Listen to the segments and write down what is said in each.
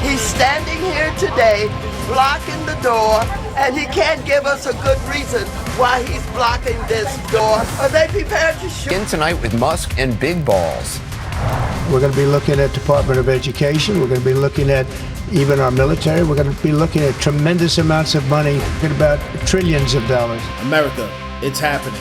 He's standing here today, blocking the door, and he can't give us a good reason why he's blocking this door. Are they prepared to shoot? In tonight with Musk and big balls. We're going to be looking at Department of Education. We're going to be looking at even our military. We're going to be looking at tremendous amounts of money, about trillions of dollars. America, it's happening.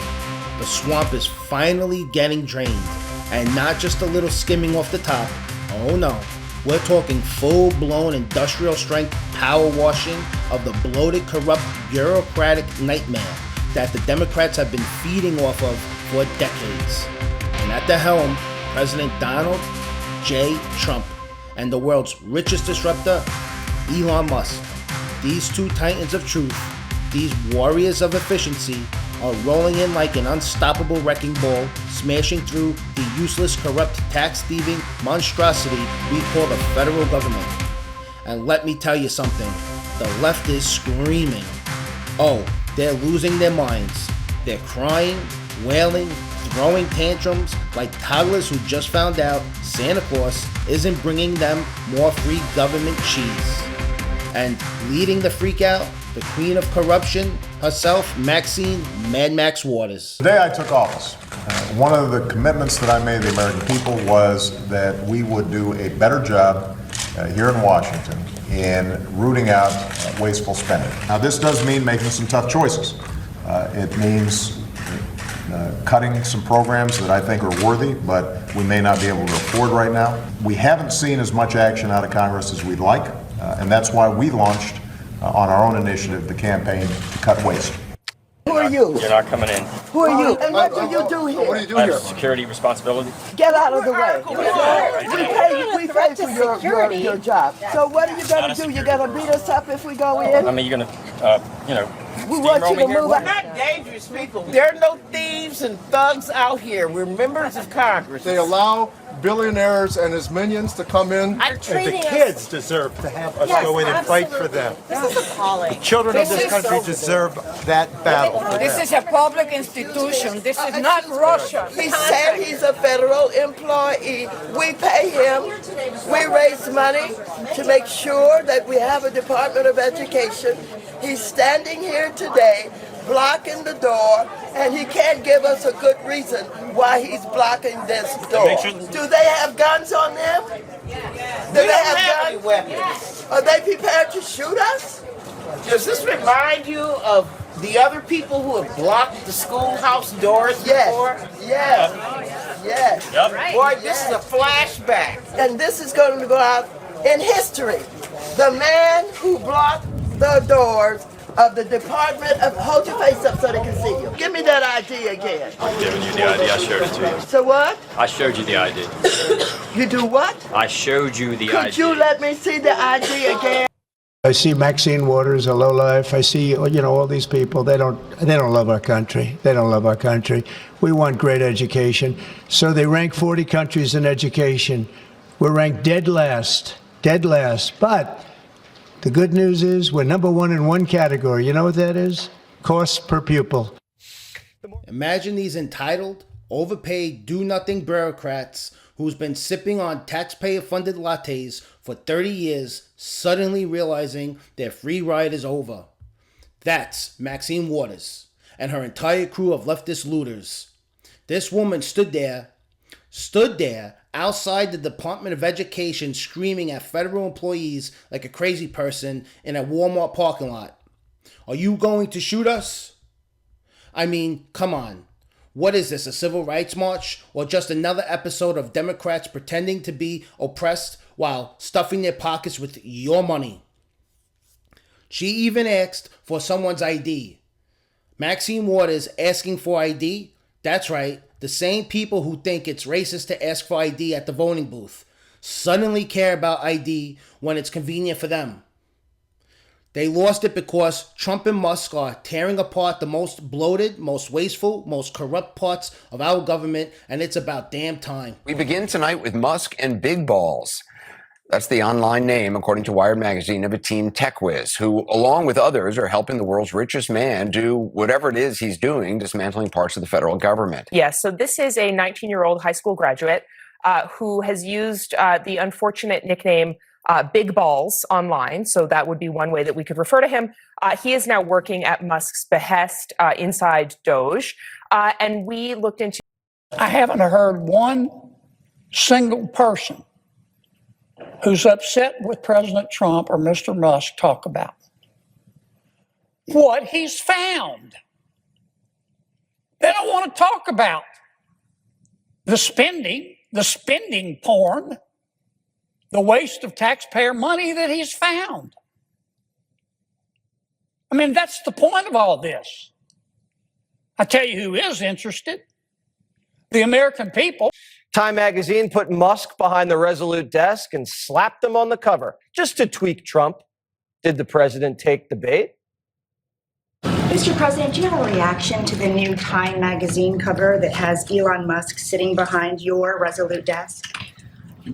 The swamp is finally getting drained, and not just a little skimming off the top. Oh no, we're talking full-blown industrial-strength power washing of the bloated, corrupt, bureaucratic nightmare that the Democrats have been feeding off of for decades. And at the helm, President Donald J. Trump and the world's richest disruptor, Elon Musk. These two titans of truth, these warriors of efficiency, are rolling in like an unstoppable wrecking ball, smashing through the useless, corrupt, tax-thieving monstrosity we call the federal government. And let me tell you something, the left is screaming. Oh, they're losing their minds. They're crying, wailing, throwing tantrums like toddlers who just found out Santa Claus isn't bringing them more free government cheese. And leading the freak out, the queen of corruption herself, Maxine Mad Max Waters. The day I took office, one of the commitments that I made to the American people was that we would do a better job here in Washington in rooting out wasteful spending. Now, this does mean making some tough choices. It means cutting some programs that I think are worthy, but we may not be able to afford right now. We haven't seen as much action out of Congress as we'd like, and that's why we launched on our own initiative the campaign to cut waste. Who are you? You're not coming in. Who are you? And what do you do here? What do you do I have here? a security responsibility. Get out of the way. We pay for your job. So what are you going to do? You're going to beat us up if we go in? I mean, you're going to, We want you to move We're out. not dangerous people. There are no thieves and thugs out here. We're members of Congress. They allow billionaires and his minions to come in. And the kids deserve to have us go in and fight for them. This is appalling. The children of this country deserve that battle. This is a public institution. This is not Russia. He said he's a federal employee. We pay him. We raise money to make sure that we have a Department of Education. He's standing here today, blocking the door, and he can't give us a good reason why he's blocking this door. Do they have guns on them? Do they have any guns? weapons. Are they prepared to shoot us? Does this remind you of the other people who have blocked the schoolhouse doors before? Yes. Boy, this is a flashback. And this is going to go out in history. The man who blocked the doors of the Department of, hold your face up so they can see you. Give me that ID again. I'm giving you the ID. I showed it to you. So what? I showed you the ID. You do what? I showed you the ID. Could you let me see the ID again? I see Maxine Waters, a lowlife. I see, all these people. They don't love our country. They don't love our country. We want great education. So they rank 40 countries in education. We're ranked dead last. But the good news is we're number one in one category. You know what that is? Cost per pupil. Imagine these entitled, overpaid, do-nothing bureaucrats who's been sipping on taxpayer-funded lattes for 30 years suddenly realizing their free ride is over. That's Maxine Waters and her entire crew of leftist looters. This woman stood there outside the Department of Education screaming at federal employees like a crazy person in a Walmart parking lot. Are you going to shoot us? I mean, come on. What is this, a civil rights march? Or just another episode of Democrats pretending to be oppressed while stuffing their pockets with your money? She even asked for someone's ID. Maxine Waters asking for ID? That's right. The same people who think it's racist to ask for ID at the voting booth suddenly care about ID when it's convenient for them. They lost it because Trump and Musk are tearing apart the most bloated, most wasteful, most corrupt parts of our government, and it's about damn time. We begin tonight with Musk and big balls. That's the online name, according to Wired magazine, of a team tech whiz who, along with others, are helping the world's richest man do whatever it is he's doing, dismantling parts of the federal government. Yes, so this is a 19-year-old high school graduate who has used the unfortunate nickname Big Balls online. So that would be one way that we could refer to him. He is now working at Musk's behest inside Doge. And we looked into. I haven't heard one single person who's upset with President Trump or Mr. Musk talk about what he's found. They don't want to talk about the spending porn, the waste of taxpayer money that he's found. I mean, that's the point of all this. I tell you who is interested. The American people. Time magazine put Musk behind the Resolute desk and slapped him on the cover just to tweak Trump. Did the president take the bait? Mr. President, do you have a reaction to the new Time magazine cover that has Elon Musk sitting behind your Resolute desk? No.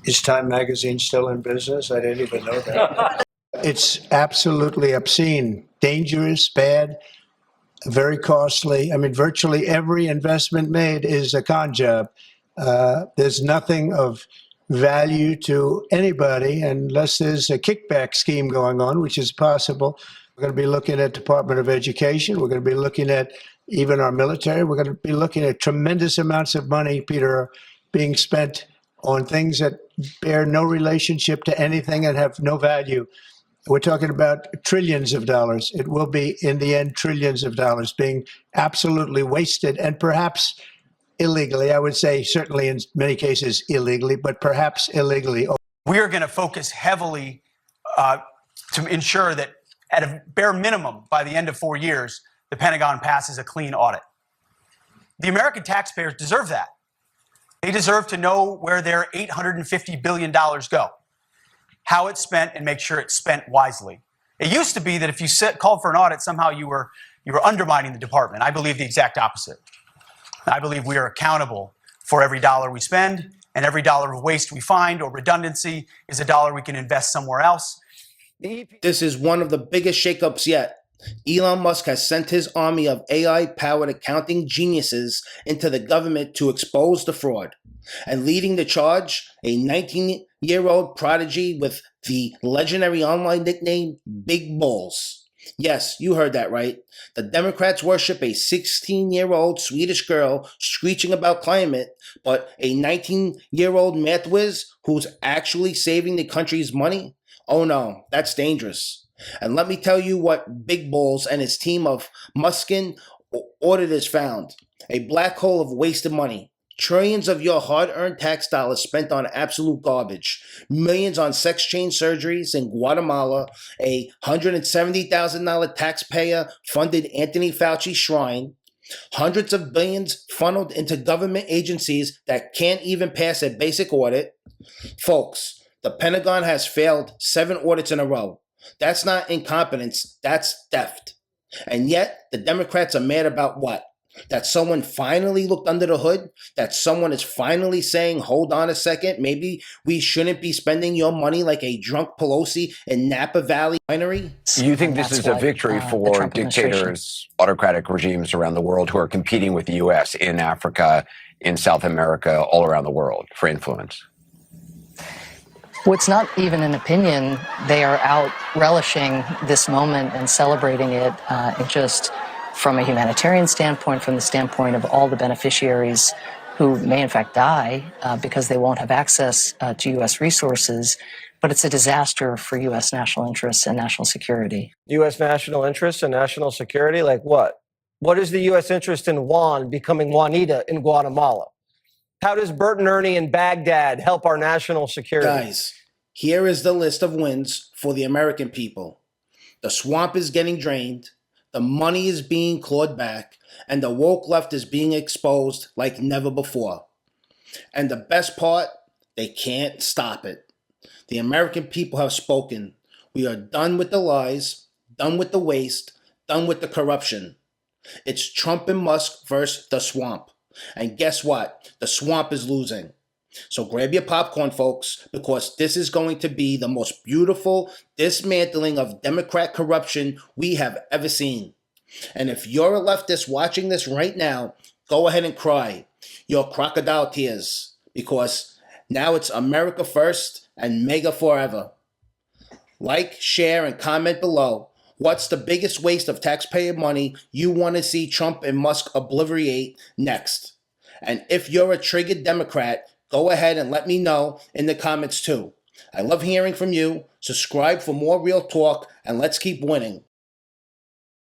Is Time magazine still in business? I didn't even know that. It's absolutely obscene, dangerous, bad, very costly. I mean, virtually every investment made is a con job. There's nothing of value to anybody unless there's a kickback scheme going on, which is possible. We're going to be looking at Department of Education. We're going to be looking at even our military. We're going to be looking at tremendous amounts of money, Peter, being spent on things that bear no relationship to anything and have no value. We're talking about trillions of dollars. It will be, in the end, trillions of dollars being absolutely wasted and perhaps illegally. I would say certainly in many cases illegally, but perhaps illegally. We are going to focus heavily to ensure that at a bare minimum, by the end of 4 years, the Pentagon passes a clean audit. The American taxpayers deserve that. They deserve to know where their $850 billion go, how it's spent, and make sure it's spent wisely. It used to be that if you called for an audit, somehow you were undermining the department. I believe the exact opposite. I believe we are accountable for every dollar we spend, and every dollar of waste we find or redundancy is a dollar we can invest somewhere else. This is one of the biggest shakeups yet. Elon Musk has sent his army of AI-powered accounting geniuses into the government to expose the fraud. And leading the charge, a 19-year-old prodigy with the legendary online nickname Big Balls. Yes, you heard that right. The Democrats worship a 16-year-old Swedish girl screeching about climate, but a 19-year-old math whiz who's actually saving the country's money? Oh no, that's dangerous. And let me tell you what Big Balls and his team of Muskin auditors found. A black hole of wasted money. Trillions of your hard-earned tax dollars spent on absolute garbage. Millions on sex change surgeries in Guatemala. A $170,000 taxpayer-funded Anthony Fauci shrine. Hundreds of billions funneled into government agencies that can't even pass a basic audit. Folks, the Pentagon has failed 7 audits in a row. That's not incompetence, that's theft. And yet, the Democrats are mad about what? That someone finally looked under the hood? That someone is finally saying, hold on a second, maybe we shouldn't be spending your money like a drunk Pelosi in Napa Valley winery? You think this is a victory for dictators, autocratic regimes around the world who are competing with the U.S. in Africa, in South America, all around the world for influence? Well, it's not even an opinion. They are out relishing this moment and celebrating it just from a humanitarian standpoint, from the standpoint of all the beneficiaries who may in fact die because they won't have access to U.S. resources. But it's a disaster for U.S. national interests and national security. U.S. national interests and national security? Like what? What is the U.S. interest in Juan becoming Juanita in Guatemala? How does Bert and Ernie in Baghdad help our national security? Guys, here is the list of wins for the American people. The swamp is getting drained, the money is being clawed back, and the woke left is being exposed like never before. And the best part, they can't stop it. The American people have spoken. We are done with the lies, done with the waste, done with the corruption. It's Trump and Musk versus the swamp. And guess what? The swamp is losing. So grab your popcorn, folks, because this is going to be the most beautiful dismantling of Democrat corruption we have ever seen. And if you're a leftist watching this right now, go ahead and cry your crocodile tears, because Now it's America first and MAGA forever. Like, share, and comment below. What's the biggest waste of taxpayer money you want to see Trump and Musk obliterate next? And if you're a triggered Democrat, go ahead and let me know in the comments too. I love hearing from you. Subscribe for more real talk, and let's keep winning.